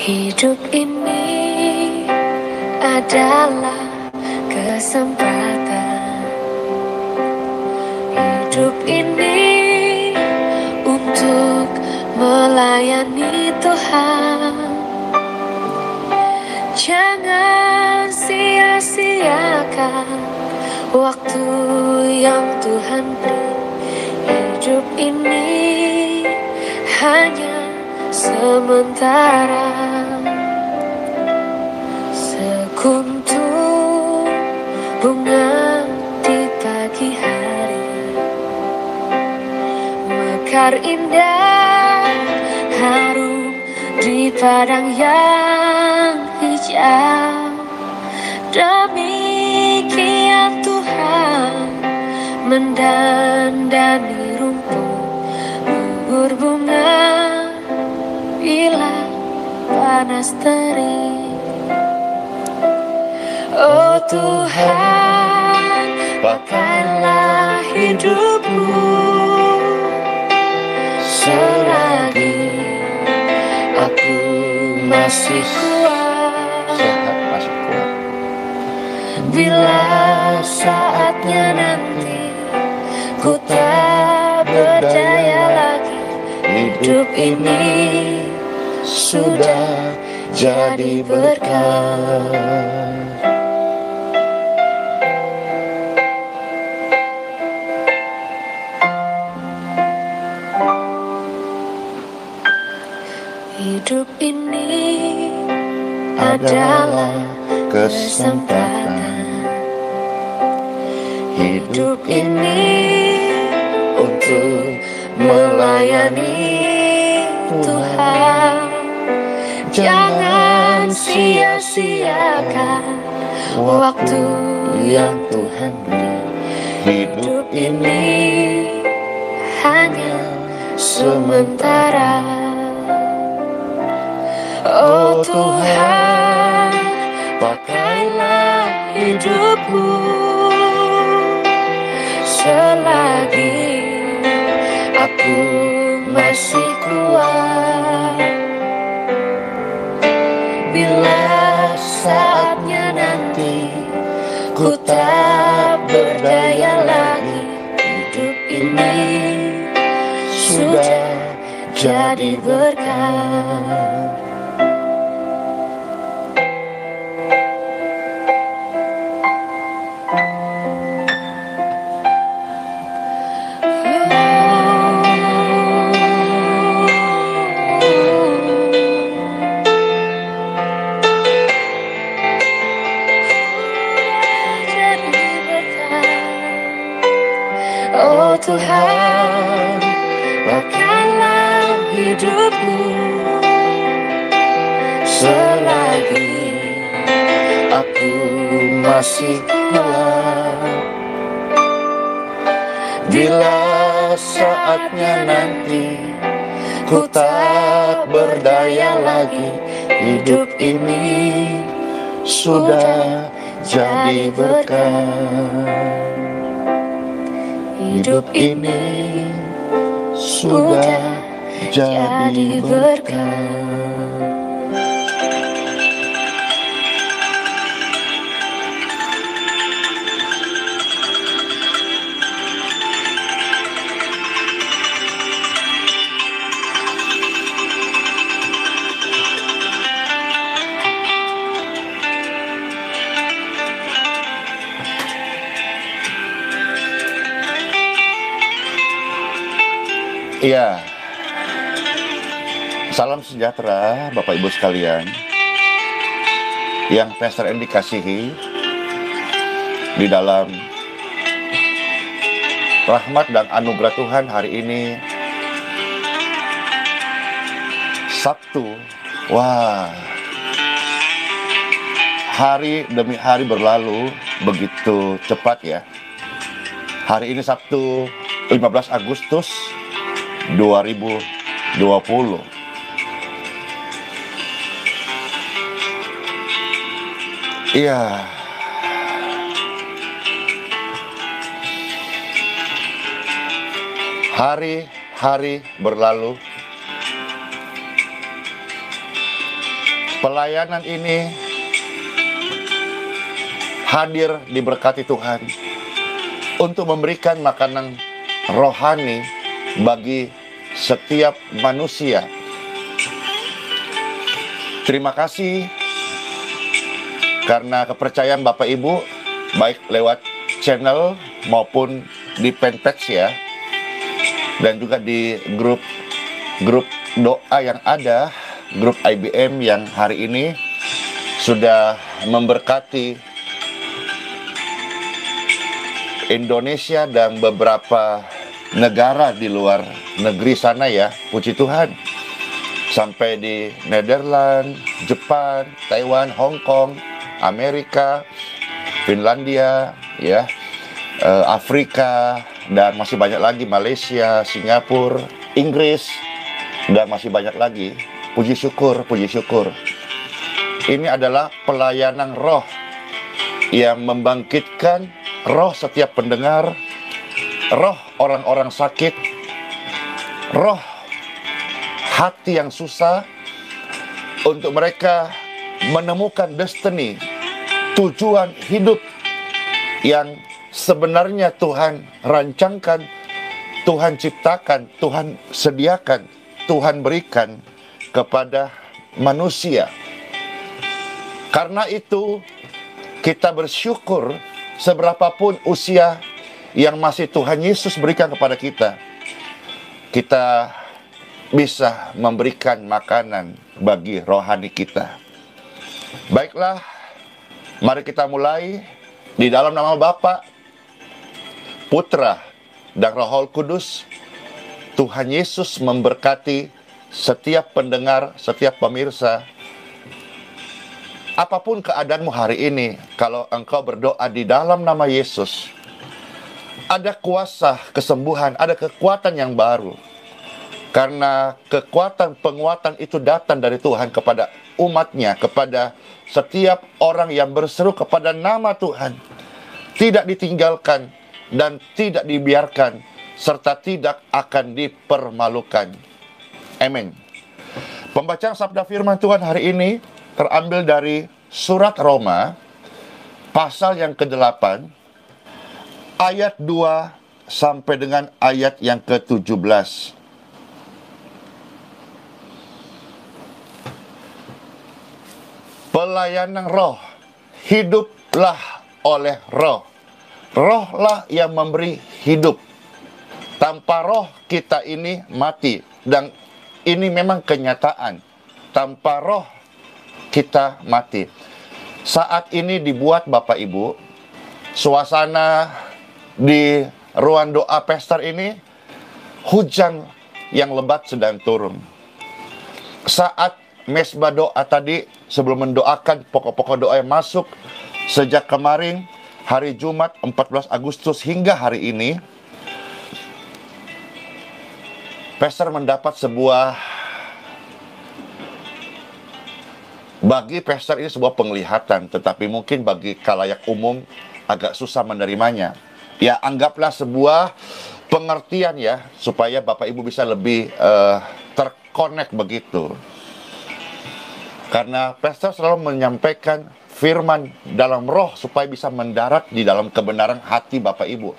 Hidup ini adalah kesempatan. Hidup ini untuk melayani Tuhan. Jangan sia-siakan waktu yang Tuhan beri. Hidup ini hanya sementara. Sekuntum bunga di pagi hari, mekar indah harum di padang yang hijau. Demikian Tuhan mendandani rumput gugur bunga bila panas terik. Oh Tuhan, pakailah hidupku selagi aku masih kuat. Bila saatnya nanti ku tak berdaya lagi, hidup ini sudah jadi berkah. Hidup ini adalah kesempatan. Hidup ini untuk melayani Tuhan. Jangan sia-siakan waktu yang Tuhan beri. Hidup ini hanya sementara. Oh Tuhan, pakailah hidupku selagi aku masih kuat. Bila saatnya nanti ku tak berdaya lagi, hidup ini sudah jadi berkah. Oh Tuhan, pakailah hidupku selagi aku masih kuat. Bila saatnya nanti ku tak berdaya lagi, hidup ini sudah jadi berkah. Hidup ini sudah jadi berkah. Iya, salam sejahtera Bapak Ibu sekalian yang Pastor Andy kasihi di dalam rahmat dan anugerah Tuhan. Hari ini Sabtu, wah, hari demi hari berlalu begitu cepat ya. Hari ini Sabtu 15 Agustus 2020. Iya. Hari-hari berlalu pelayanan ini hadir diberkati Tuhan untuk memberikan makanan rohani bagi setiap manusia. Terima kasih karena kepercayaan Bapak Ibu, baik lewat channel maupun di fanpage ya, dan juga di grup doa yang ada, grup IBM yang hari ini sudah memberkati Indonesia dan beberapa negara di luar negeri sana ya, puji Tuhan. Sampai di Netherlands, Jepang, Taiwan, Hong Kong, Amerika, Finlandia, ya, Afrika, dan masih banyak lagi, Malaysia, Singapura, Inggris, dan masih banyak lagi. Puji syukur, puji syukur. Ini adalah pelayanan roh yang membangkitkan roh setiap pendengar, roh orang-orang sakit, roh hati yang susah, untuk mereka menemukan destiny, tujuan hidup yang sebenarnya Tuhan rancangkan, Tuhan ciptakan, Tuhan sediakan, Tuhan berikan kepada manusia. Karena itu kita bersyukur seberapapun usia yang masih Tuhan Yesus berikan kepada kita, kita bisa memberikan makanan bagi rohani kita. Baiklah, mari kita mulai di dalam nama Bapa, Putra, dan Roh Kudus. Tuhan Yesus memberkati setiap pendengar, setiap pemirsa. Apapun keadaanmu hari ini, kalau engkau berdoa di dalam nama Yesus, ada kuasa kesembuhan, ada kekuatan yang baru. Karena kekuatan penguatan itu datang dari Tuhan kepada umatnya, kepada setiap orang yang berseru kepada nama Tuhan. Tidak ditinggalkan dan tidak dibiarkan, serta tidak akan dipermalukan. Amin. Pembacaan sabda firman Tuhan hari ini terambil dari surat Roma, pasal yang ke-8, ayat 2 sampai dengan ayat yang ke-17. Pelayanan roh, hiduplah oleh roh. Rohlah yang memberi hidup. Tanpa roh kita ini mati. Dan ini memang kenyataan. Tanpa roh kita mati. Saat ini dibuat Bapak Ibu, suasana di ruang doa pester ini, hujan yang lebat sedang turun. Saat mesbah doa tadi, sebelum mendoakan pokok-pokok doa yang masuk sejak kemarin, hari Jumat 14 Agustus hingga hari ini, Pastor mendapat sebuah, bagi Pastor ini sebuah penglihatan, tetapi mungkin bagi khalayak umum agak susah menerimanya. Ya, anggaplah sebuah pengertian ya, supaya Bapak Ibu bisa lebih terkonek begitu. Karena Pastor selalu menyampaikan firman dalam roh supaya bisa mendarat di dalam kebenaran hati Bapak Ibu.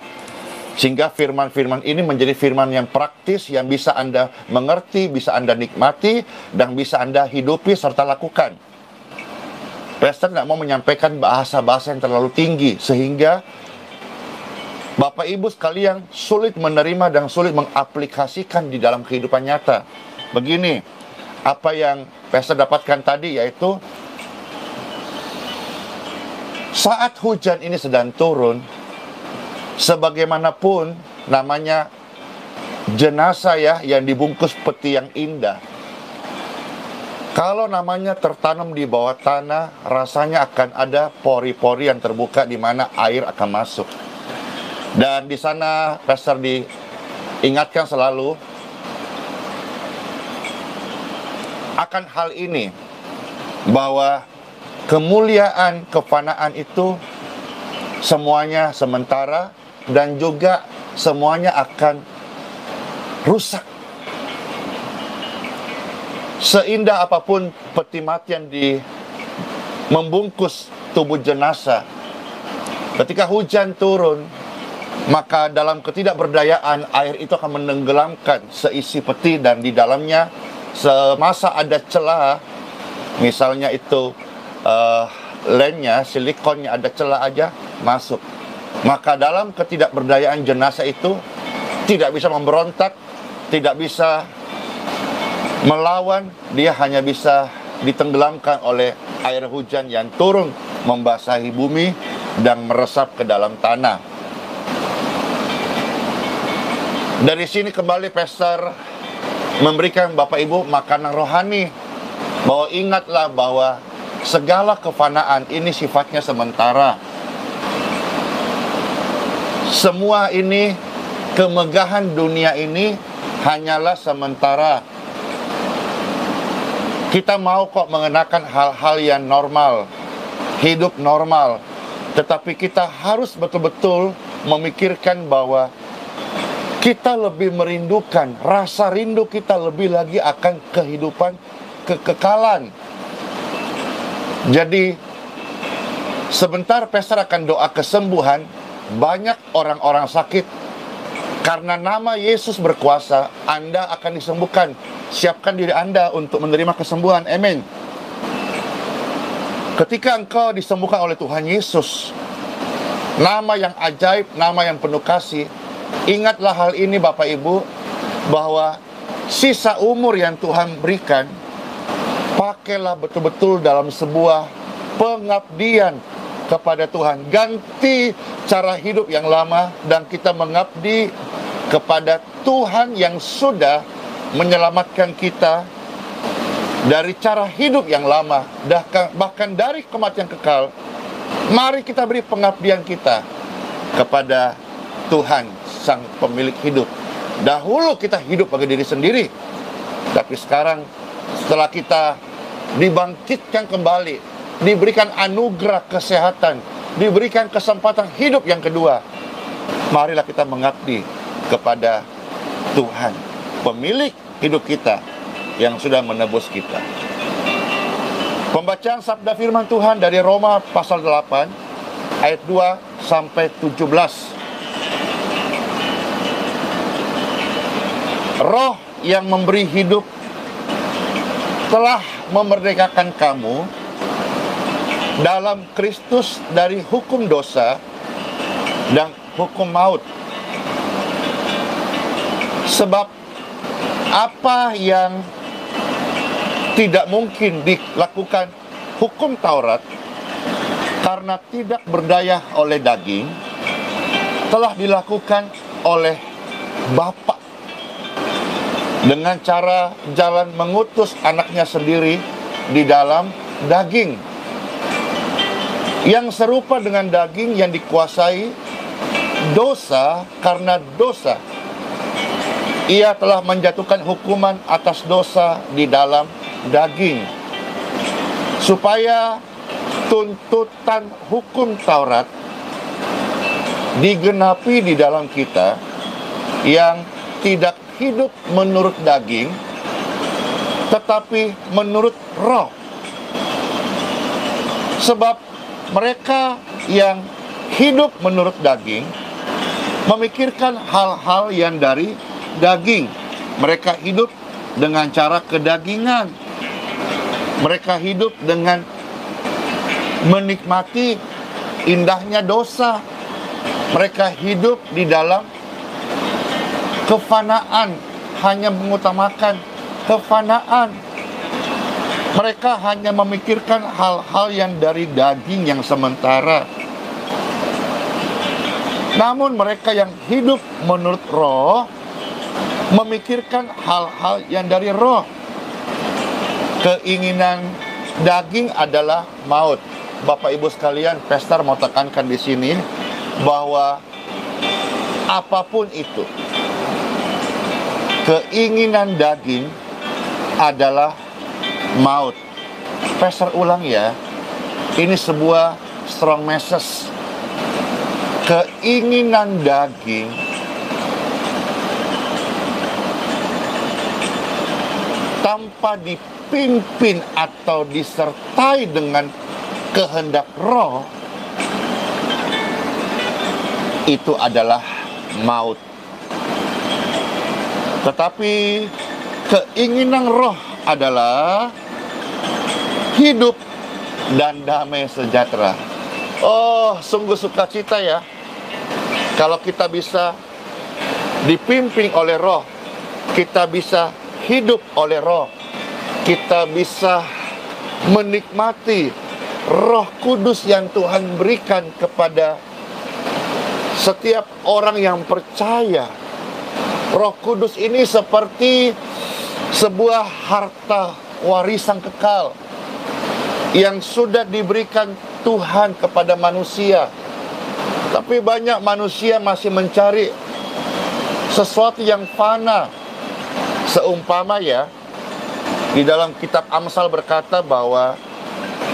Sehingga firman-firman ini menjadi firman yang praktis, yang bisa Anda mengerti, bisa Anda nikmati, dan bisa Anda hidupi serta lakukan. Pastor tidak mau menyampaikan bahasa-bahasa yang terlalu tinggi, sehingga Bapak Ibu sekalian sulit menerima dan sulit mengaplikasikan di dalam kehidupan nyata. Begini, apa yang Pastor dapatkan tadi yaitu saat hujan ini sedang turun, sebagaimanapun namanya jenazah ya yang dibungkus peti yang indah, kalau namanya tertanam di bawah tanah, rasanya akan ada pori-pori yang terbuka di mana air akan masuk. Dan di sana Pastor diingatkan selalu akan hal ini, bahwa kemuliaan, kefanaan itu semuanya sementara dan juga semuanya akan rusak. Seindah apapun peti mati yang membungkus tubuh jenazah, ketika hujan turun, maka dalam ketidakberdayaan air itu akan menenggelamkan seisi peti, dan di dalamnya semasa ada celah, misalnya itu lemnya, silikonnya ada celah aja masuk. Maka dalam ketidakberdayaan jenazah itu tidak bisa memberontak, tidak bisa melawan, dia hanya bisa ditenggelamkan oleh air hujan yang turun membasahi bumi dan meresap ke dalam tanah. Dari sini kembali Pastor memberikan Bapak Ibu makanan rohani, bahwa ingatlah bahwa segala kefanaan ini sifatnya sementara. Semua ini, kemegahan dunia ini hanyalah sementara. Kita mau kok mengenakan hal-hal yang normal, hidup normal, tetapi kita harus betul-betul memikirkan bahwa kita lebih merindukan, rasa rindu kita lebih lagi akan kehidupan kekekalan. Jadi sebentar Pastor akan doa kesembuhan. Banyak orang-orang sakit, karena nama Yesus berkuasa, Anda akan disembuhkan. Siapkan diri Anda untuk menerima kesembuhan. Amin. Ketika engkau disembuhkan oleh Tuhan Yesus, nama yang ajaib, nama yang penuh kasih, ingatlah hal ini Bapak Ibu, bahwa sisa umur yang Tuhan berikan, pakailah betul-betul dalam sebuah pengabdian kepada Tuhan. Ganti cara hidup yang lama dan kita mengabdi kepada Tuhan yang sudah menyelamatkan kita dari cara hidup yang lama, bahkan dari kematian kekal. Mari kita beri pengabdian kita kepada Tuhan, Sang Pemilik hidup. Dahulu kita hidup bagi diri sendiri, tapi sekarang setelah kita dibangkitkan kembali, diberikan anugerah kesehatan, diberikan kesempatan hidup yang kedua, marilah kita mengabdi kepada Tuhan, Pemilik hidup kita yang sudah menebus kita. Pembacaan sabda firman Tuhan dari Roma pasal 8 ayat 2 sampai 17. Roh yang memberi hidup telah memerdekakan kamu dalam Kristus dari hukum dosa dan hukum maut. Sebab apa yang tidak mungkin dilakukan hukum Taurat karena tidak berdaya oleh daging, telah dilakukan oleh Bapa dengan cara jalan mengutus anaknya sendiri di dalam daging, yang serupa dengan daging yang dikuasai dosa. Karena dosa, Ia telah menjatuhkan hukuman atas dosa di dalam daging, supaya tuntutan hukum Taurat digenapi di dalam kita yang tidak hidup menurut daging, tetapi menurut roh. Sebab mereka yang hidup menurut daging memikirkan hal-hal yang dari daging. Mereka hidup dengan cara kedagingan. Mereka hidup dengan menikmati indahnya dosa. Mereka hidup di dalam kefanaan, hanya mengutamakan kefanaan. Mereka hanya memikirkan hal-hal yang dari daging yang sementara. Namun mereka yang hidup menurut roh memikirkan hal-hal yang dari roh. Keinginan daging adalah maut. Bapak Ibu sekalian, Pastor mau tekankan di sini bahwa apapun itu, keinginan daging adalah maut. Pastor ulang ya, ini sebuah strong message. Keinginan daging tanpa tanpa dipimpin atau disertai dengan kehendak Roh, itu adalah maut. Tetapi keinginan Roh adalah hidup dan damai sejahtera. Oh, sungguh sukacita ya, kalau kita bisa dipimpin oleh Roh, kita bisa hidup oleh Roh, kita bisa menikmati Roh Kudus yang Tuhan berikan kepada setiap orang yang percaya. Roh Kudus ini seperti sebuah harta warisan kekal yang sudah diberikan Tuhan kepada manusia. Tapi banyak manusia masih mencari sesuatu yang fana. Seumpama ya, di dalam kitab Amsal berkata bahwa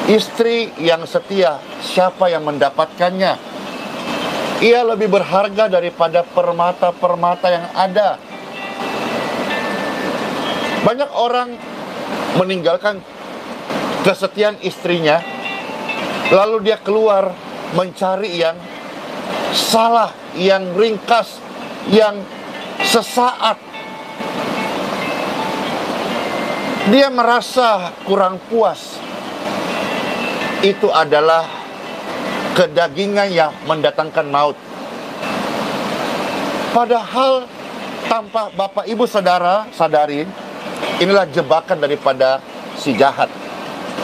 istri yang setia, siapa yang mendapatkannya? Ia lebih berharga daripada permata-permata yang ada. Banyak orang meninggalkan kesetiaan istrinya, lalu dia keluar mencari yang salah, yang ringkas, yang sesaat. Dia merasa kurang puas. Itu adalah kedagingan yang mendatangkan maut. Padahal tanpa Bapak Ibu Saudara sadari, inilah jebakan daripada si jahat.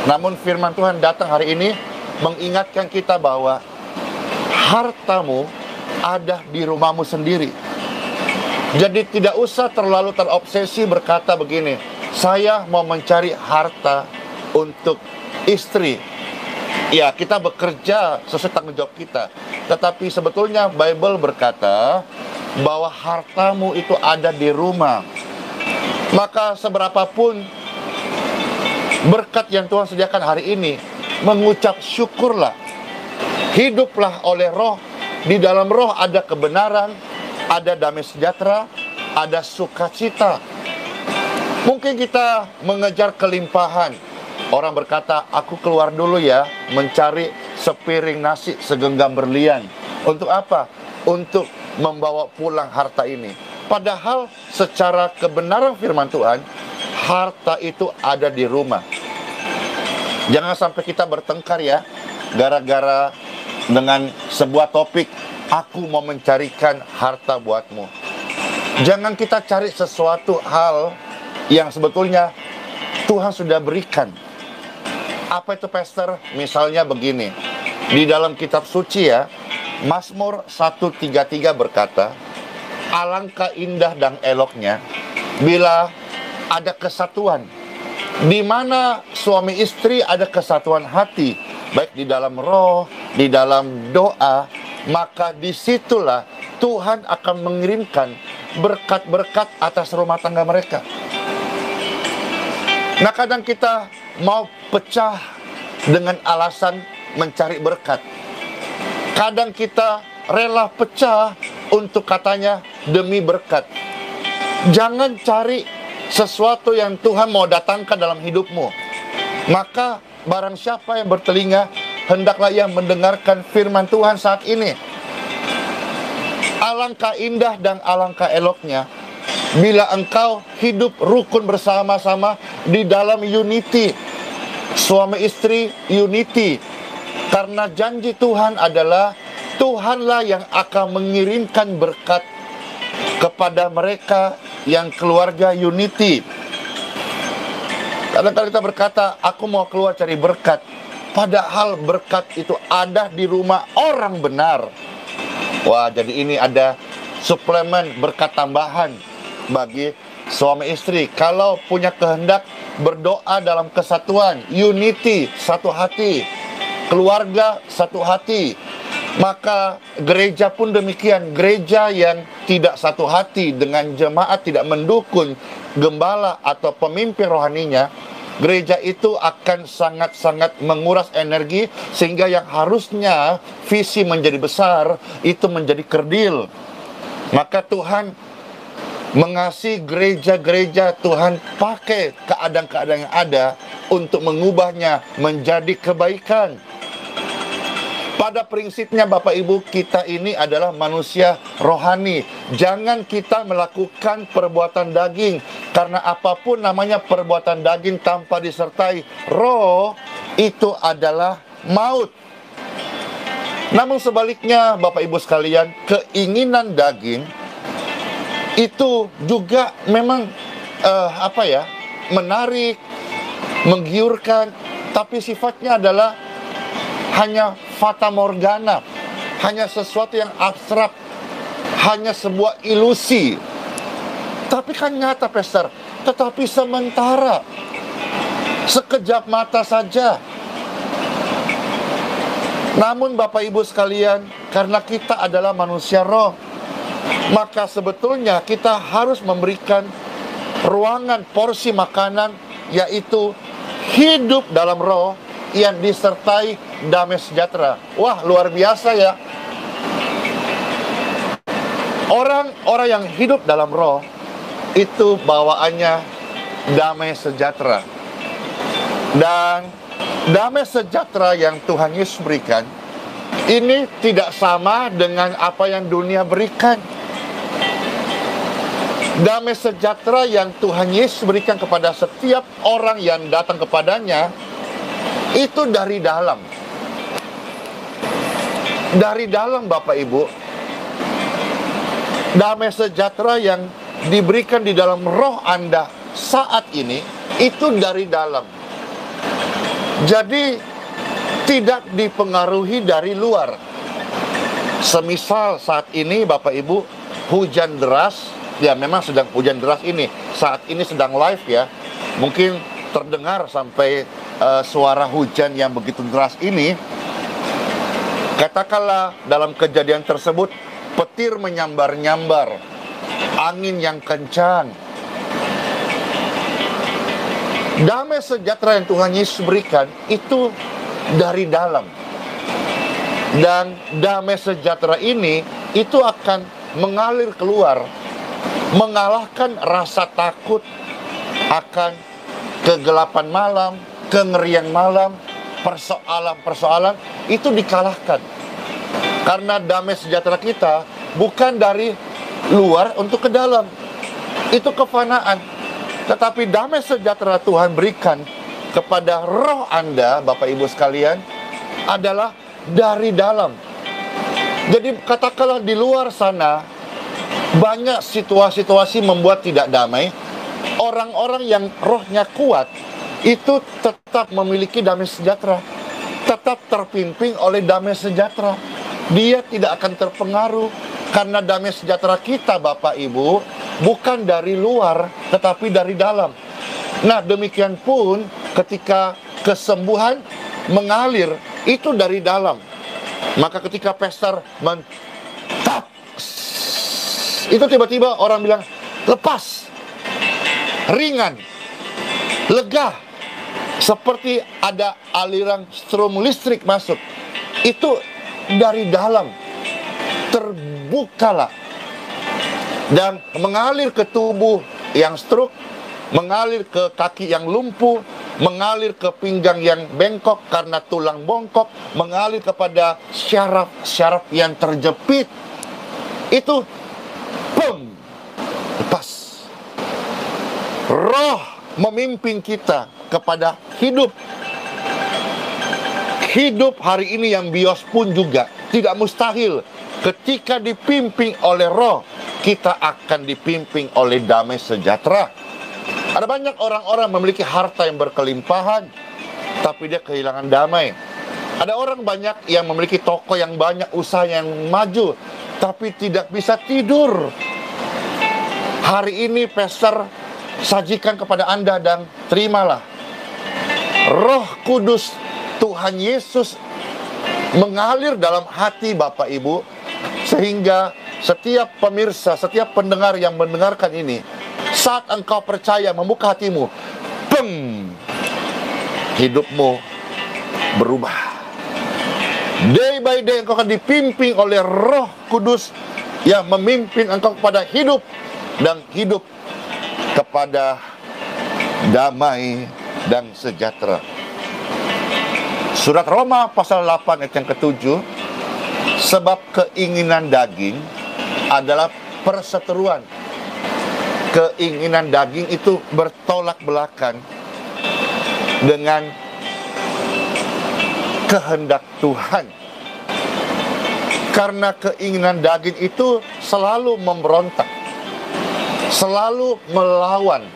Namun firman Tuhan datang hari ini mengingatkan kita bahwa hartamu ada di rumahmu sendiri. Jadi tidak usah terlalu terobsesi berkata begini, saya mau mencari harta untuk istri. Ya, kita bekerja sesuai tanggung jawab kita. Tetapi sebetulnya Bible berkata bahwa hartamu itu ada di rumah. Maka seberapapun berkat yang Tuhan sediakan hari ini, mengucap syukurlah. Hiduplah oleh Roh. Di dalam Roh ada kebenaran, ada damai sejahtera, ada sukacita. Mungkin kita mengejar kelimpahan. Orang berkata, aku keluar dulu ya, mencari sepiring nasi, segenggam berlian. Untuk apa? Untuk membawa pulang harta ini. Padahal secara kebenaran firman Tuhan, harta itu ada di rumah. Jangan sampai kita bertengkar ya, gara-gara dengan sebuah topik, aku mau mencarikan harta buatmu. Jangan kita cari sesuatu hal yang sebetulnya Tuhan sudah berikan. Apa itu, Pastor? Misalnya begini, di dalam kitab suci ya, Mazmur 133 berkata, alangkah indah dan eloknya bila ada kesatuan. Di mana suami istri ada kesatuan hati, baik di dalam roh, di dalam doa, maka disitulah Tuhan akan mengirimkan berkat-berkat atas rumah tangga mereka. Nah, kadang kita mau pecah dengan alasan mencari berkat. Kadang kita rela pecah untuk katanya demi berkat. Jangan cari sesuatu yang Tuhan mau datangkan dalam hidupmu. Maka barang siapa yang bertelinga, hendaklah ia mendengarkan firman Tuhan saat ini. Alangkah indah dan alangkah eloknya bila engkau hidup rukun bersama-sama di dalam unity. Suami istri unity. Karena janji Tuhan adalah Tuhanlah yang akan mengirimkan berkat kepada mereka yang keluarga unity. Kadang-kadang kita berkata, aku mau keluar cari berkat. Padahal berkat itu ada di rumah orang benar. Wah, jadi ini ada suplemen berkat tambahan bagi suami istri. Kalau punya kehendak berdoa dalam kesatuan, unity, satu hati, keluarga satu hati, maka gereja pun demikian. Gereja yang tidak satu hati dengan jemaat, tidak mendukung gembala atau pemimpin rohaninya, gereja itu akan sangat-sangat menguras energi, sehingga yang harusnya visi menjadi besar, itu menjadi kerdil. Maka Tuhan Mengasihi gereja-gereja, Tuhan pakai keadaan-keadaan yang ada untuk mengubahnya menjadi kebaikan. Pada prinsipnya Bapak Ibu, kita ini adalah manusia rohani. Jangan kita melakukan perbuatan daging, karena apapun namanya perbuatan daging tanpa disertai roh, itu adalah maut. Namun sebaliknya Bapak Ibu sekalian, keinginan daging itu juga memang menarik, menggiurkan, tapi sifatnya adalah hanya fata morgana, hanya sesuatu yang abstrak, hanya sebuah ilusi. Tapi kan nyata, Pastor, tetapi sementara, sekejap mata saja. Namun Bapak Ibu sekalian, karena kita adalah manusia roh, maka sebetulnya kita harus memberikan ruangan porsi makanan, yaitu hidup dalam roh yang disertai damai sejahtera. Wah, luar biasa ya. Orang-orang yang hidup dalam roh itu bawaannya damai sejahtera. Dan damai sejahtera yang Tuhan Yesus berikan ini tidak sama dengan apa yang dunia berikan. Damai sejahtera yang Tuhan Yesus berikan kepada setiap orang yang datang kepadanya itu dari dalam. Dari dalam, Bapak Ibu. Damai sejahtera yang diberikan di dalam roh Anda saat ini itu dari dalam. Jadi tidak dipengaruhi dari luar. Semisal saat ini Bapak Ibu hujan deras, ya memang sedang hujan deras ini. Saat ini sedang live ya. Mungkin terdengar sampai suara hujan yang begitu deras ini. Katakanlah dalam kejadian tersebut petir menyambar-nyambar, angin yang kencang. Damai sejahtera yang Tuhan Yesus berikan itu dari dalam. Dan damai sejahtera ini itu akan mengalir keluar, mengalahkan rasa takut akan kegelapan malam, kengerian malam, persoalan-persoalan itu dikalahkan. Karena damai sejahtera kita bukan dari luar untuk ke dalam. Itu kefanaan. Tetapi damai sejahtera Tuhan berikan kepada roh Anda, Bapak Ibu sekalian, adalah dari dalam. Jadi katakanlah di luar sana banyak situasi-situasi membuat tidak damai. Orang-orang yang rohnya kuat itu tetap memiliki damai sejahtera, tetap terpimpin oleh damai sejahtera. Dia tidak akan terpengaruh, karena damai sejahtera kita, Bapak Ibu, bukan dari luar, tetapi dari dalam. Nah, demikian pun ketika kesembuhan mengalir, itu dari dalam. Maka ketika pastor mentap, itu tiba-tiba orang bilang, lepas, ringan, lega, seperti ada aliran strom listrik masuk. Itu dari dalam, terbukalah dan mengalir ke tubuh yang stroke, mengalir ke kaki yang lumpuh, mengalir ke pinggang yang bengkok karena tulang bongkok, mengalir kepada syaraf-syaraf yang terjepit. Itu boom, lepas. Roh memimpin kita kepada hidup. Hidup hari ini yang bios pun juga tidak mustahil. Ketika dipimpin oleh roh, kita akan dipimpin oleh damai sejahtera. Ada banyak orang-orang memiliki harta yang berkelimpahan, tapi dia kehilangan damai. Ada orang banyak yang memiliki toko yang banyak, usaha yang maju, tapi tidak bisa tidur. Hari ini pastor sajikan kepada Anda dan terimalah. Roh Kudus Tuhan Yesus mengalir dalam hati Bapak Ibu, sehingga setiap pemirsa, setiap pendengar yang mendengarkan ini, saat engkau percaya, membuka hatimu, peng, hidupmu berubah. Day by day engkau akan dipimpin oleh Roh Kudus yang memimpin engkau kepada hidup dan hidup kepada damai dan sejahtera. Surat Roma pasal 8 ayat yang ke-7, sebab keinginan daging adalah perseteruan. Keinginan daging itu bertolak belakang dengan kehendak Tuhan. Karena keinginan daging itu selalu memberontak, selalu melawan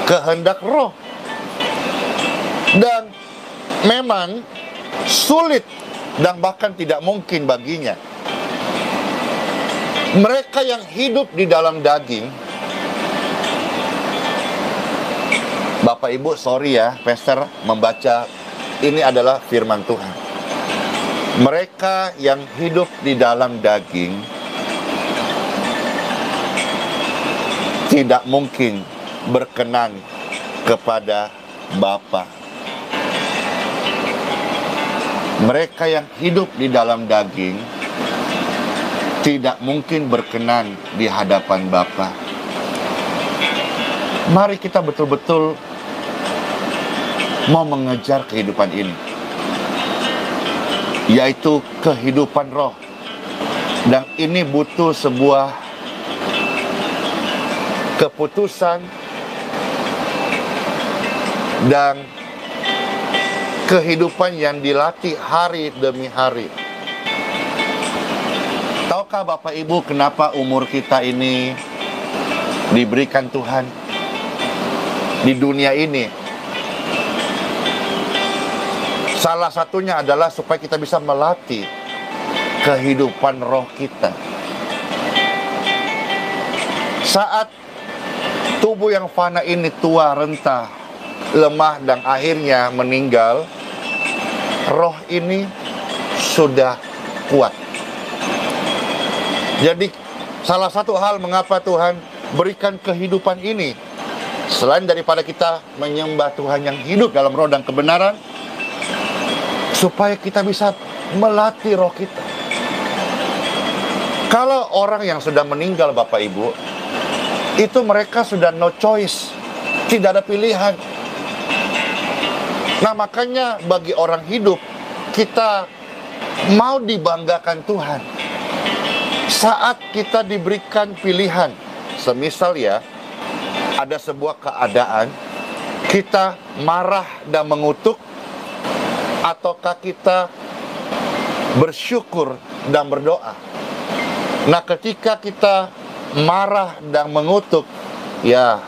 kehendak roh. Dan memang sulit dan bahkan tidak mungkin baginya. Mereka yang hidup di dalam daging, Bapak Ibu, sorry ya, Pastor membaca, ini adalah firman Tuhan. Mereka yang hidup di dalam daging tidak mungkin berkenan kepada Bapa. Mereka yang hidup di dalam daging tidak mungkin berkenan di hadapan Bapa. Mari kita betul-betul mau mengejar kehidupan ini, yaitu kehidupan roh. Dan ini butuh sebuah keputusan dan kehidupan yang dilatih hari demi hari. Tahukah Bapak Ibu kenapa umur kita ini diberikan Tuhan di dunia ini? Salah satunya adalah supaya kita bisa melatih kehidupan roh kita. Saat tubuh yang fana ini tua, renta, lemah, dan akhirnya meninggal, roh ini sudah kuat. Jadi salah satu hal mengapa Tuhan berikan kehidupan ini, selain daripada kita menyembah Tuhan yang hidup dalam roh dan kebenaran, supaya kita bisa melatih roh kita. Kalau orang yang sudah meninggal, Bapak Ibu, itu mereka sudah no choice, tidak ada pilihan. Nah, makanya bagi orang hidup, kita mau dibanggakan Tuhan. Saat kita diberikan pilihan, semisal ya, ada sebuah keadaan, kita marah dan mengutuk, ataukah kita bersyukur dan berdoa. Nah, ketika kita marah dan mengutuk, ya,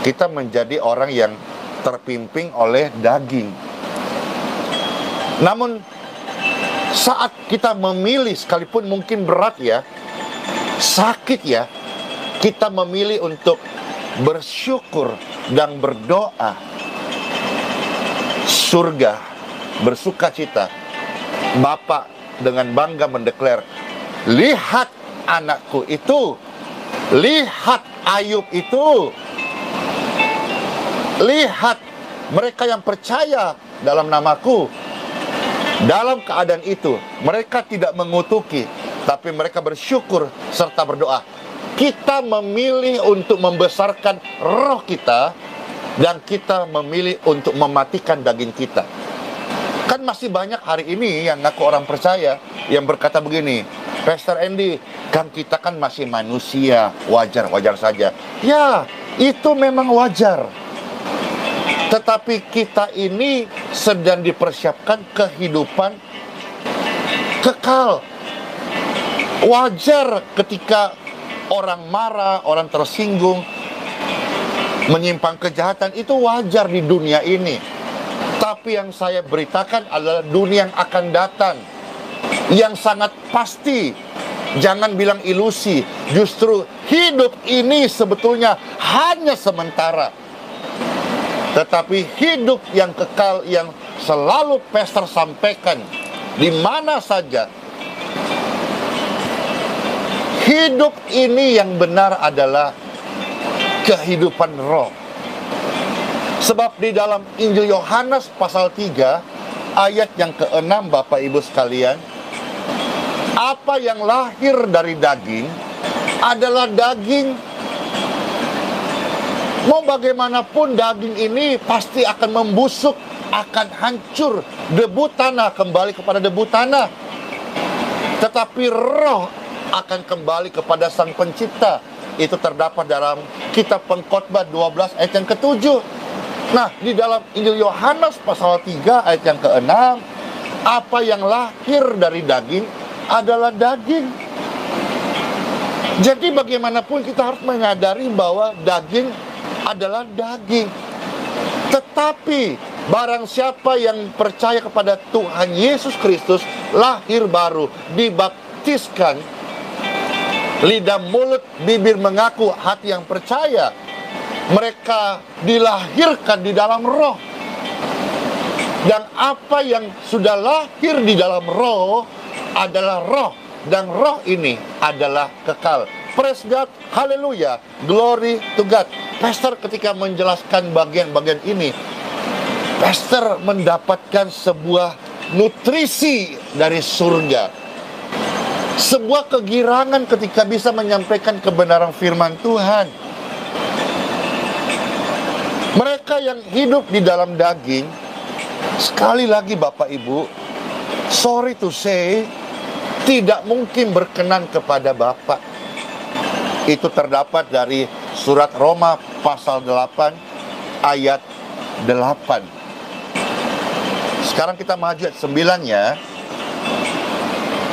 kita menjadi orang yang terpimpin oleh daging. Namun, saat kita memilih, sekalipun mungkin berat ya, sakit ya, kita memilih untuk bersyukur dan berdoa, surga bersuka cita. Bapak dengan bangga mendeklar, lihat anakku itu, lihat Ayub itu, lihat mereka yang percaya dalam namaku. Dalam keadaan itu mereka tidak mengutuki, tapi mereka bersyukur serta berdoa. Kita memilih untuk membesarkan roh kita, dan kita memilih untuk mematikan daging kita. Kan masih banyak hari ini yang ngaku orang percaya yang berkata begini, Pastor Andy, kan kita kan masih manusia, wajar-wajar saja. Ya, itu memang wajar. Tetapi kita ini sedang dipersiapkan kehidupan kekal. Wajar ketika orang marah, orang tersinggung, menyimpang kejahatan, itu wajar di dunia ini. Tapi yang saya beritakan adalah dunia yang akan datang, yang sangat pasti. Jangan bilang ilusi. Justru hidup ini sebetulnya hanya sementara. Tetapi hidup yang kekal, yang selalu Pastor sampaikan di mana saja, hidup ini yang benar adalah kehidupan roh. Sebab di dalam Injil Yohanes pasal 3 ayat yang ke-6, Bapak Ibu sekalian, apa yang lahir dari daging adalah daging, Mau bagaimanapun daging ini pasti akan membusuk, akan hancur. Debu tanah kembali kepada debu tanah. Tetapi roh akan kembali kepada Sang Pencipta. Itu terdapat dalam kitab Pengkhotbah 12 ayat yang ke-7. Nah, di dalam Injil Yohanes pasal 3 ayat yang ke-6, apa yang lahir dari daging adalah daging. Jadi bagaimanapun kita harus menyadari bahwa daging adalah daging. Tetapi barang siapa yang percaya kepada Tuhan Yesus Kristus, lahir baru, dibaptiskan, lidah, mulut, bibir mengaku, hati yang percaya, mereka dilahirkan di dalam roh. Dan apa yang sudah lahir di dalam roh adalah roh. Dan roh ini adalah kekal. Praise God, haleluya, glory to God. Pastor ketika menjelaskan bagian-bagian ini, Pastor mendapatkan sebuah nutrisi dari surga. Sebuah kegirangan ketika bisa menyampaikan kebenaran firman Tuhan. Mereka yang hidup di dalam daging, sekali lagi Bapak Ibu, sorry to say, tidak mungkin berkenan kepada Bapa. Itu terdapat dari surat Roma pasal 8 ayat 8. Sekarang kita maju ayat 9-nya.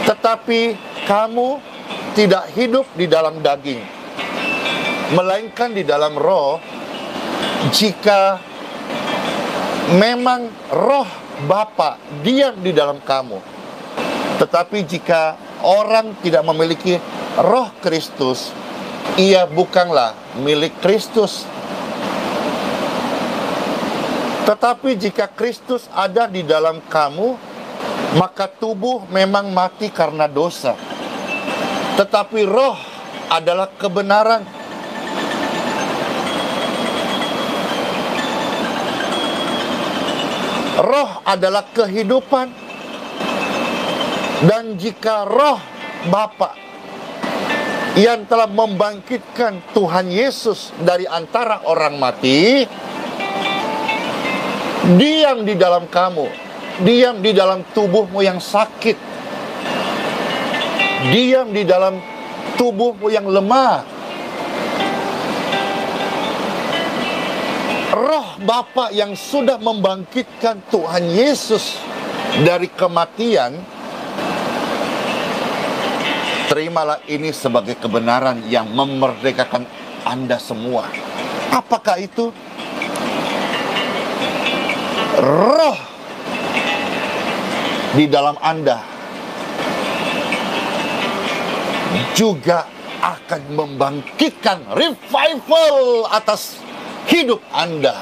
Tetapi kamu tidak hidup di dalam daging, melainkan di dalam roh, jika memang roh Bapa diam di dalam kamu. Tetapi jika orang tidak memiliki roh Kristus, ia bukanlah milik Kristus. Tetapi jika Kristus ada di dalam kamu, maka tubuh memang mati karena dosa, tetapi roh adalah kebenaran. Roh adalah kehidupan. Dan jika roh Bapa yang telah membangkitkan Tuhan Yesus dari antara orang mati diam di dalam kamu, diam di dalam tubuhmu yang sakit, diam di dalam tubuhmu yang lemah, roh Bapa yang sudah membangkitkan Tuhan Yesus dari kematian, terimalah ini sebagai kebenaran yang memerdekakan Anda semua. Apakah itu? Roh di dalam Anda juga akan membangkitkan revival atas hidup Anda.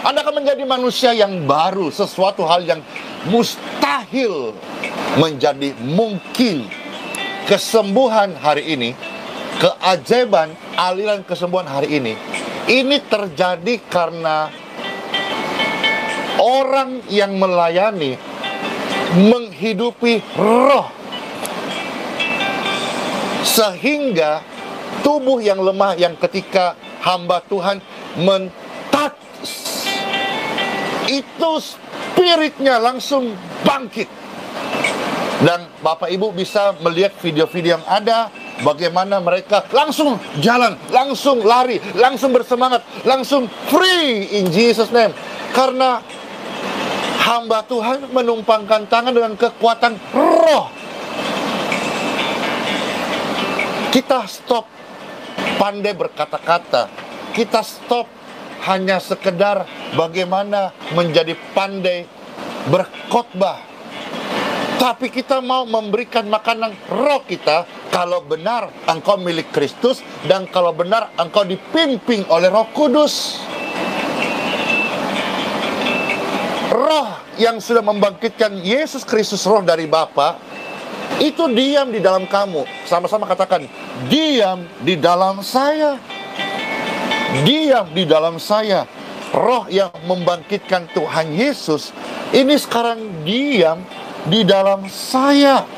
Anda akan menjadi manusia yang baru, sesuatu hal yang mustahil menjadi mungkin. Kesembuhan hari ini, keajaiban aliran kesembuhan hari ini terjadi karena orang yang melayani menghidupi roh, sehingga tubuh yang lemah yang ketika hamba Tuhan men-touch, itu spiritnya langsung bangkit. Dan Bapak Ibu bisa melihat video-video yang ada, bagaimana mereka langsung jalan, langsung lari, langsung bersemangat, langsung free in Jesus name. Karena hamba Tuhan menumpangkan tangan dengan kekuatan roh. Kita stop pandai berkata-kata. Kita stop hanya sekedar bagaimana menjadi pandai berkhotbah. Tapi kita mau memberikan makanan roh kita. Kalau benar engkau milik Kristus, dan kalau benar engkau dipimpin oleh Roh Kudus. Roh yang sudah membangkitkan Yesus Kristus, roh dari Bapa, itu diam di dalam kamu. Sama-sama katakan, diam di dalam saya. Diam di dalam saya. Roh yang membangkitkan Tuhan Yesus ini sekarang diam di dalam saya,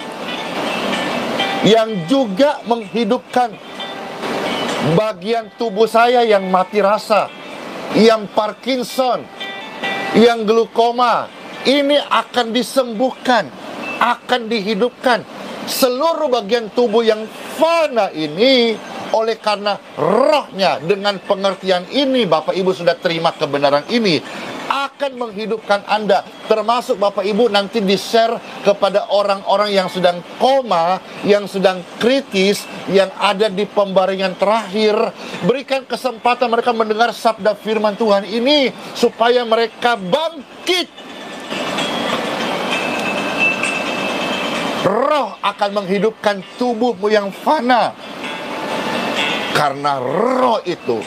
yang juga menghidupkan bagian tubuh saya yang mati rasa, yang Parkinson, yang glaukoma, ini akan disembuhkan, akan dihidupkan. Seluruh bagian tubuh yang fana ini, oleh karena rohnya, dengan pengertian ini, Bapak Ibu sudah terima kebenaran ini, akan menghidupkan Anda. Termasuk Bapak Ibu nanti di-share kepada orang-orang yang sedang koma, yang sedang kritis, yang ada di pembaringan terakhir. Berikan kesempatan mereka mendengar sabda firman Tuhan ini, supaya mereka bangkit. Roh akan menghidupkan tubuhmu yang fana, karena roh itu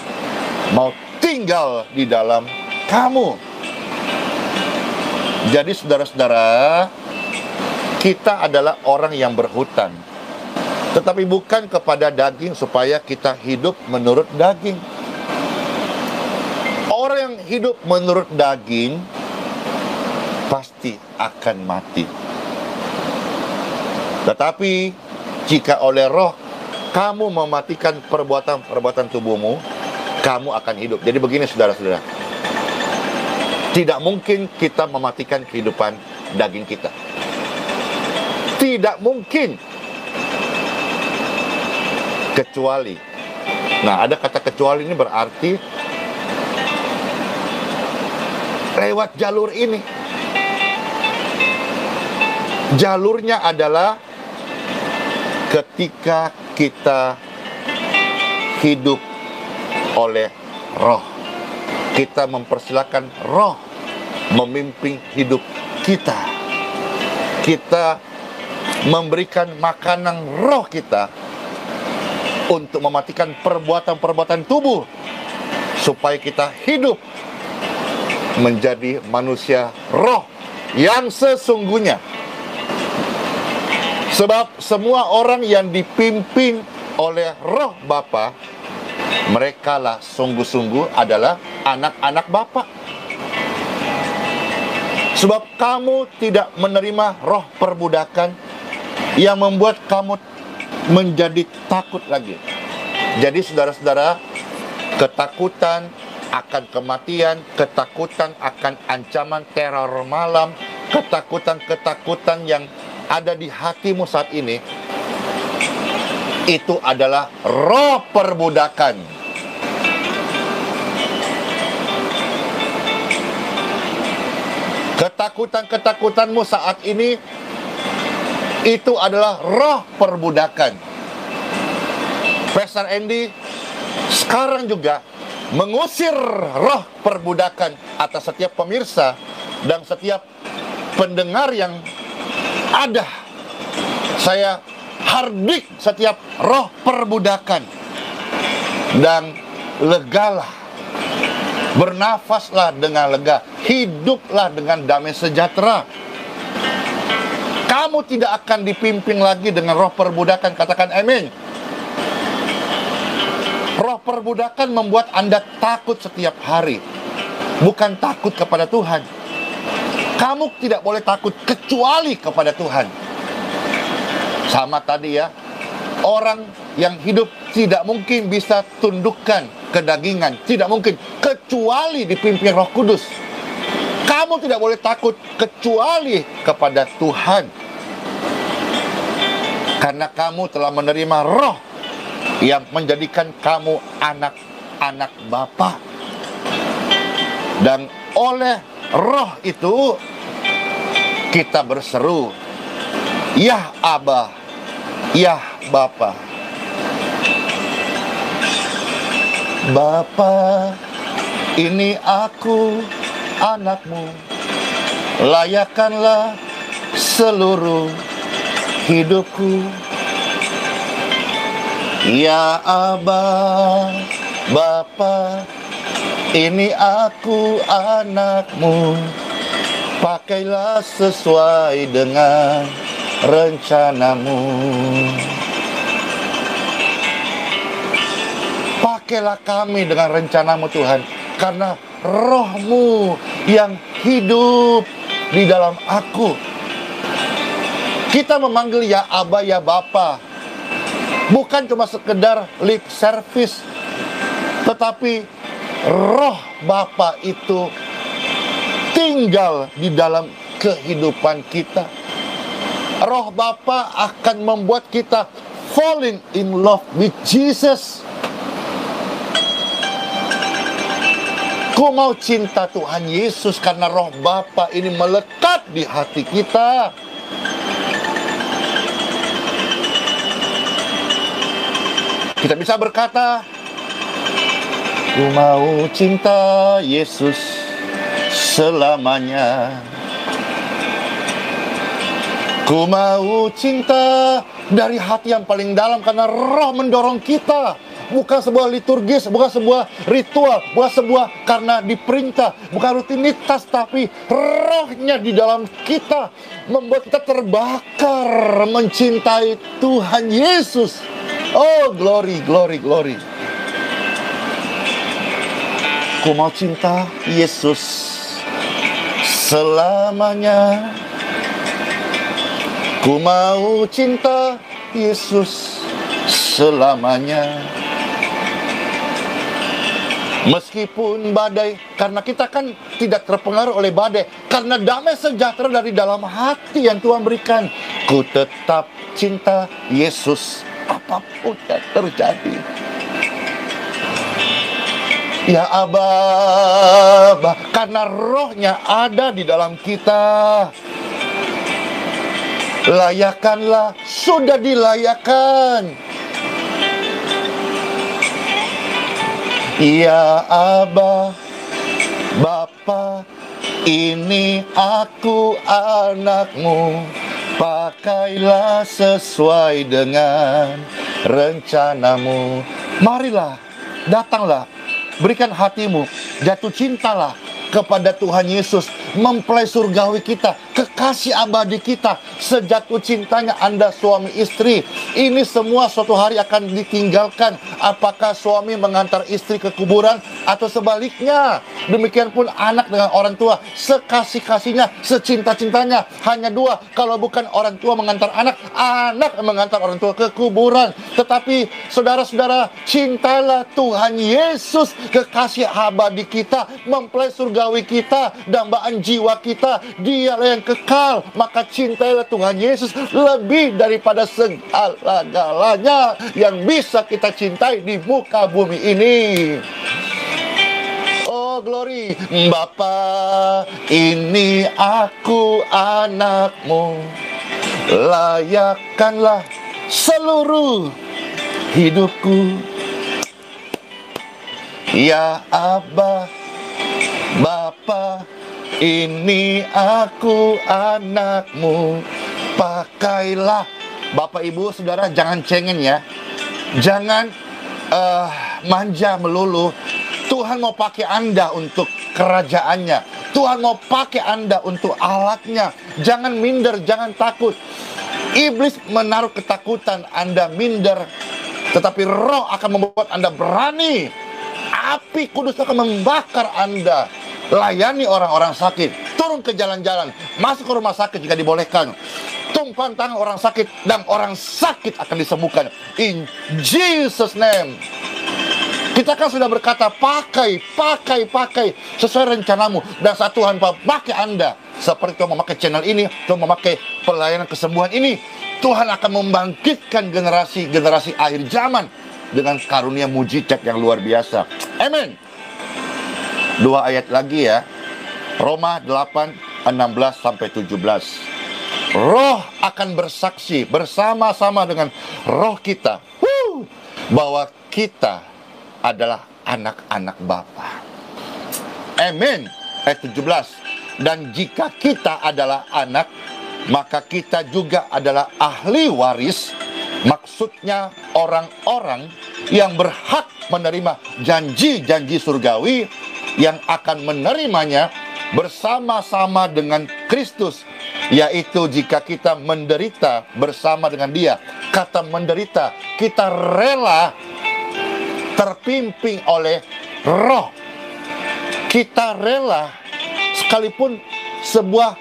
mau tinggal di dalam kamu. Jadi saudara-saudara, kita adalah orang yang berhutang, tetapi bukan kepada daging supaya kita hidup menurut daging. Orang yang hidup menurut daging pasti akan mati. Tetapi jika oleh roh kamu mematikan perbuatan tubuhmu, kamu akan hidup. Jadi begini saudara-saudara, tidak mungkin kita mematikan kehidupan daging kita. Tidak mungkin. Kecuali, nah ada kata kecuali ini berarti lewat jalur ini. Jalurnya adalah ketika kita hidup oleh roh. Kita mempersilakan roh memimpin hidup kita. Kita memberikan makanan roh kita untuk mematikan perbuatan-perbuatan tubuh, supaya kita hidup menjadi manusia roh yang sesungguhnya. Sebab semua orang yang dipimpin oleh roh Bapa, merekalah sungguh-sungguh adalah anak-anak Bapa. Sebab kamu tidak menerima roh perbudakan yang membuat kamu menjadi takut lagi. Jadi saudara-saudara, ketakutan akan kematian, ketakutan akan ancaman teror malam, ketakutan-ketakutan yang ada di hatimu saat ini, itu adalah roh perbudakan. Ketakutan-ketakutanmu saat ini, itu adalah roh perbudakan. Pastor Andy sekarang juga mengusir roh perbudakan atas setiap pemirsa dan setiap pendengar yang ada. Saya hardik setiap roh perbudakan, dan legalah, bernafaslah dengan lega, hiduplah dengan damai sejahtera. Kamu tidak akan dipimpin lagi dengan roh perbudakan. Katakan amin. Roh perbudakan membuat Anda takut setiap hari, bukan takut kepada Tuhan. Kamu tidak boleh takut kecuali kepada Tuhan. Sama tadi ya, orang yang hidup tidak mungkin bisa tundukkan kedagingan, tidak mungkin, kecuali dipimpin Roh Kudus. Kamu tidak boleh takut kecuali kepada Tuhan, karena kamu telah menerima roh yang menjadikan kamu anak-anak Bapa. Dan oleh roh itu kita berseru, Yah Aba, Yah Bapa. Bapa, ini aku anakmu, layakkanlah seluruh hidupku. Ya Aba, Bapa, ini aku anakmu, pakailah sesuai dengan rencanamu. Pakailah kami dengan rencanamu Tuhan, karena rohmu yang hidup di dalam aku. Kita memanggil ya Aba, ya Bapa, bukan cuma sekedar lip service, tetapi roh Bapa itu tinggal di dalam kehidupan kita. Roh Bapa akan membuat kita falling in love with Jesus. Ku mau cinta Tuhan Yesus karena Roh Bapa ini melekat di hati kita. Kita bisa berkata, ku mau cinta Yesus selamanya. Ku mau cinta dari hati yang paling dalam karena Roh mendorong kita. Bukan sebuah liturgis, bukan sebuah ritual, bukan sebuah karena diperintah, bukan rutinitas, tapi Rohnya di dalam kita membuat kita terbakar mencintai Tuhan Yesus. Oh, glory, glory, glory. Ku mau cinta Yesus selamanya. Ku mau cinta Yesus selamanya. Meskipun badai, karena kita kan tidak terpengaruh oleh badai, karena damai sejahtera dari dalam hati yang Tuhan berikan. Ku tetap cinta Yesus apapun yang terjadi. Ya Aba, karena Rohnya ada di dalam kita. Layakanlah, sudah dilayakan. Ya Aba, Bapa, ini aku anakmu. Pakailah sesuai dengan rencanamu. Marilah, datanglah, berikan hatimu, jatuh cintalah kepada Tuhan Yesus, mempelai surgawi kita, kekasih abadi kita, sejatuh cintanya Anda suami istri. Ini semua suatu hari akan ditinggalkan. Apakah suami mengantar istri ke kuburan atau sebaliknya? Demikian pun anak dengan orang tua, sekasih-kasihnya, secinta-cintanya. Hanya dua, kalau bukan orang tua mengantar anak, anak mengantar orang tua ke kuburan. Tetapi saudara-saudara, cintailah Tuhan Yesus, kekasih abadi kita, mempelai surgawi kita, dambaan jiwa kita. Dialah yang kekal. Maka cintailah Tuhan Yesus lebih daripada segala-galanya yang bisa kita cintai di muka bumi ini. Oh glory. Bapa, ini aku anakmu. Layakkanlah seluruh hidupku. Ya Aba, Bapa, ini aku anakmu. Pakailah. Bapak Ibu Saudara, jangan cengeng ya. Jangan manja melulu. Tuhan mau pakai Anda untuk kerajaannya. Tuhan mau pakai Anda untuk alatnya. Jangan minder, jangan takut. Iblis menaruh ketakutan, Anda minder. Tetapi Roh akan membuat Anda berani. Api kudus akan membakar Anda. Layani orang-orang sakit. Turun ke jalan-jalan. Masuk ke rumah sakit jika dibolehkan. Tumpang tangan orang sakit dan orang sakit akan disembuhkan. In Jesus name. Kita kan sudah berkata pakai sesuai rencanamu. Dan saat Tuhan pakai Anda, seperti Tuhan memakai channel ini, Tuhan memakai pelayanan kesembuhan ini, Tuhan akan membangkitkan generasi akhir zaman dengan karunia mujizat yang luar biasa. Amin. 2 ayat lagi ya. Roma 8, 16-17. Roh akan bersaksi bersama-sama dengan roh kita bahwa kita adalah anak-anak Bapa. Amin. Ayat 17. Dan jika kita adalah anak, maka kita juga adalah ahli waris. Maksudnya orang-orang yang berhak menerima janji-janji surgawi, yang akan menerimanya bersama-sama dengan Kristus, yaitu jika kita menderita bersama dengan Dia. Kata menderita, kita rela terpimpin oleh Roh. Kita rela, sekalipun sebuah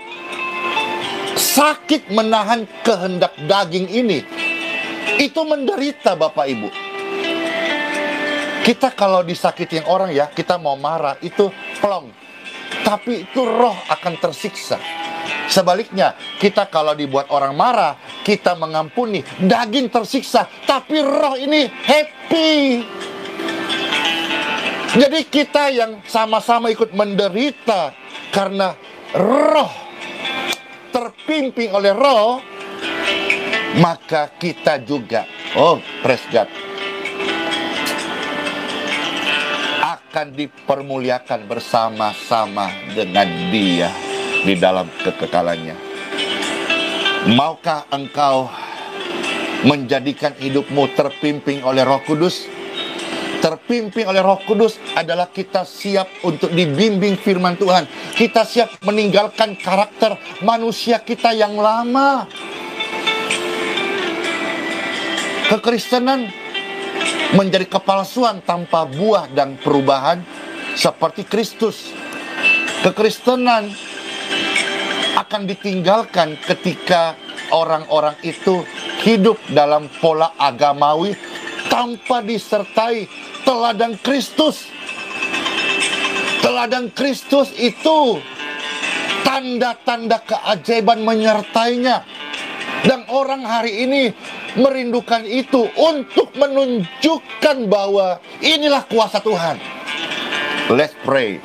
sakit menahan kehendak daging ini, itu menderita Bapak Ibu. Kita kalau disakitin orang ya, kita mau marah, itu plong. Tapi itu roh akan tersiksa. Sebaliknya, kita kalau dibuat orang marah, kita mengampuni, daging tersiksa, tapi roh ini happy. Jadi kita yang sama-sama ikut menderita karena roh, terpimpin oleh roh, maka kita juga, oh praise God, akan dipermuliakan bersama-sama dengan Dia di dalam kekekalannya. Maukah engkau menjadikan hidupmu terpimpin oleh Roh Kudus? Terpimpin oleh Roh Kudus adalah kita siap untuk dibimbing firman Tuhan. Kita siap meninggalkan karakter manusia kita yang lama. Kekristenan menjadi kepalsuan tanpa buah dan perubahan seperti Kristus. Kekristenan akan ditinggalkan ketika orang-orang itu hidup dalam pola agamawi tanpa disertai teladan Kristus. Teladan Kristus itu tanda-tanda keajaiban menyertainya. Dan orang hari ini merindukan itu untuk menunjukkan bahwa inilah kuasa Tuhan. Let's pray.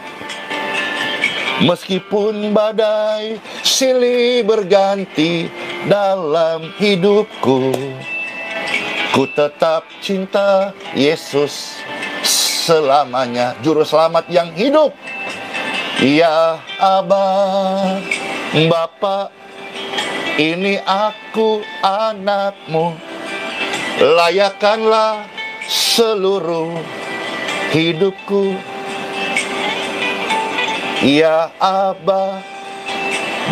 Meskipun badai silih berganti dalam hidupku, ku tetap cinta Yesus selamanya, Juru Selamat yang hidup. Ya Abah, Bapa, ini aku anakmu, layakkanlah seluruh hidupku. Ya Abah,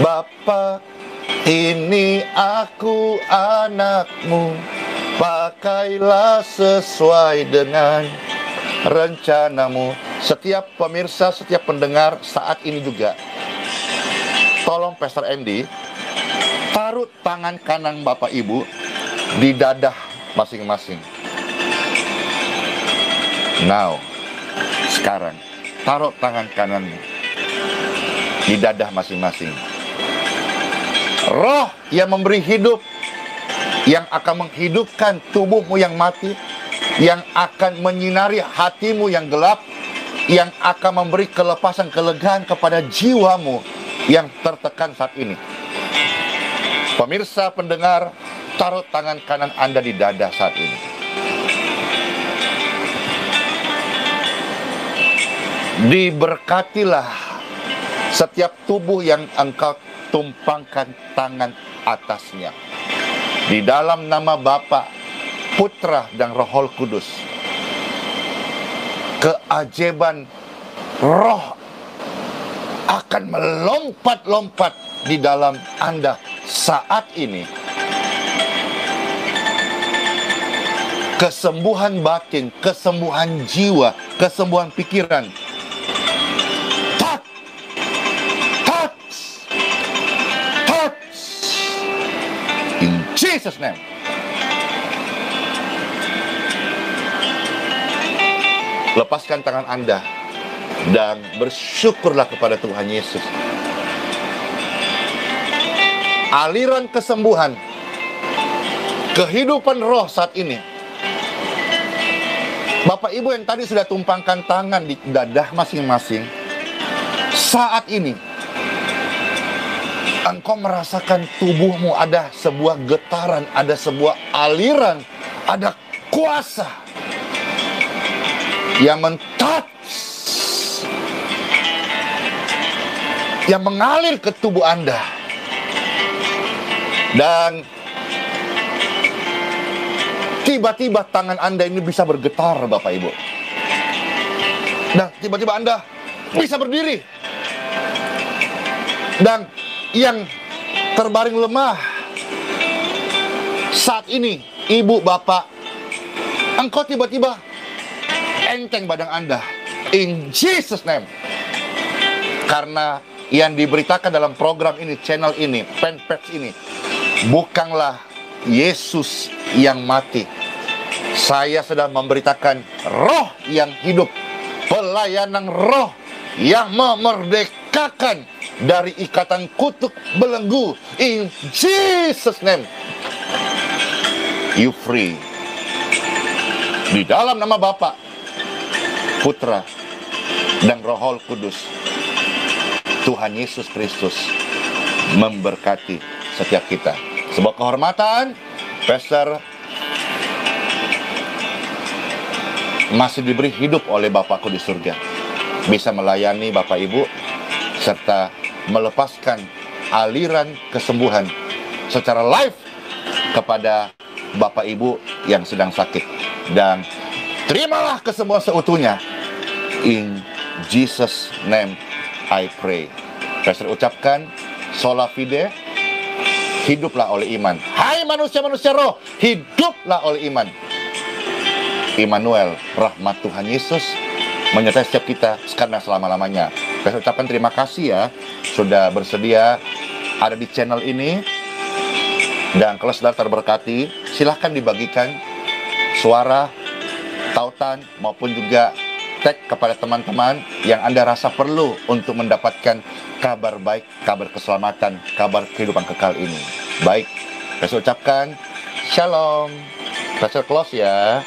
Bapa, ini aku anakmu, pakailah sesuai dengan rencanamu. Setiap pemirsa, setiap pendengar saat ini juga, tolong Pastor Andy taruh tangan kanan Bapak Ibu di dadah masing-masing. Now, sekarang taruh tangan kananmu di dadah masing-masing. Roh yang memberi hidup, yang akan menghidupkan tubuhmu yang mati, yang akan menyinari hatimu yang gelap, yang akan memberi kelepasan, kelegaan kepada jiwamu yang tertekan saat ini. Pemirsa, pendengar, taruh tangan kanan Anda di dada saat ini. Diberkatilah setiap tubuh yang engkau tumpangkan tangan atasnya. Di dalam nama Bapa, Putra, dan Roh Kudus. Keajaiban roh akan melompat-lompat di dalam Anda saat ini. Kesembuhan batin, kesembuhan jiwa, kesembuhan pikiran. In Jesus' name. Lepaskan tangan Anda dan bersyukurlah kepada Tuhan Yesus. Aliran kesembuhan, kehidupan roh saat ini. Bapak Ibu yang tadi sudah tumpangkan tangan di dadah masing-masing, saat ini engkau merasakan tubuhmu ada sebuah getaran, ada sebuah aliran, ada kuasa yang men-touch, yang mengalir ke tubuh Anda. Dan tiba-tiba tangan Anda ini bisa bergetar, Bapak Ibu. Dan tiba-tiba Anda bisa berdiri. Dan yang terbaring lemah saat ini, Ibu, Bapak, engkau tiba-tiba enteng badan Anda. In Jesus' name. Karena yang diberitakan dalam program ini, channel ini, fanpage ini, bukanlah Yesus yang mati. Saya sedang memberitakan roh yang hidup, pelayanan roh yang memerdekakan dari ikatan kutuk belenggu. In Jesus' name, you free. Di dalam nama Bapa, Putra, dan Roh Kudus, Tuhan Yesus Kristus memberkati setiap kita. Sebuah kehormatan, Pastor masih diberi hidup oleh Bapakku di surga, bisa melayani Bapak Ibu serta melepaskan aliran kesembuhan secara live kepada Bapak Ibu yang sedang sakit. Dan terimalah kesembuhan seutuhnya. In Jesus' name I pray. Pastor ucapkan sola fide, hiduplah oleh iman. Hai manusia-manusia roh, hiduplah oleh iman. Immanuel, rahmat Tuhan Yesus menyertai setiap kita sekarang dan selama-lamanya. Saya ucapkan terima kasih ya, sudah bersedia ada di channel ini. Dan kalau saudara terberkati, silahkan dibagikan suara, tautan, maupun juga tag kepada teman-teman yang Anda rasa perlu untuk mendapatkan kabar baik, kabar keselamatan, kabar kehidupan kekal ini. Baik, saya ucapkan Shalom. Pastor close ya.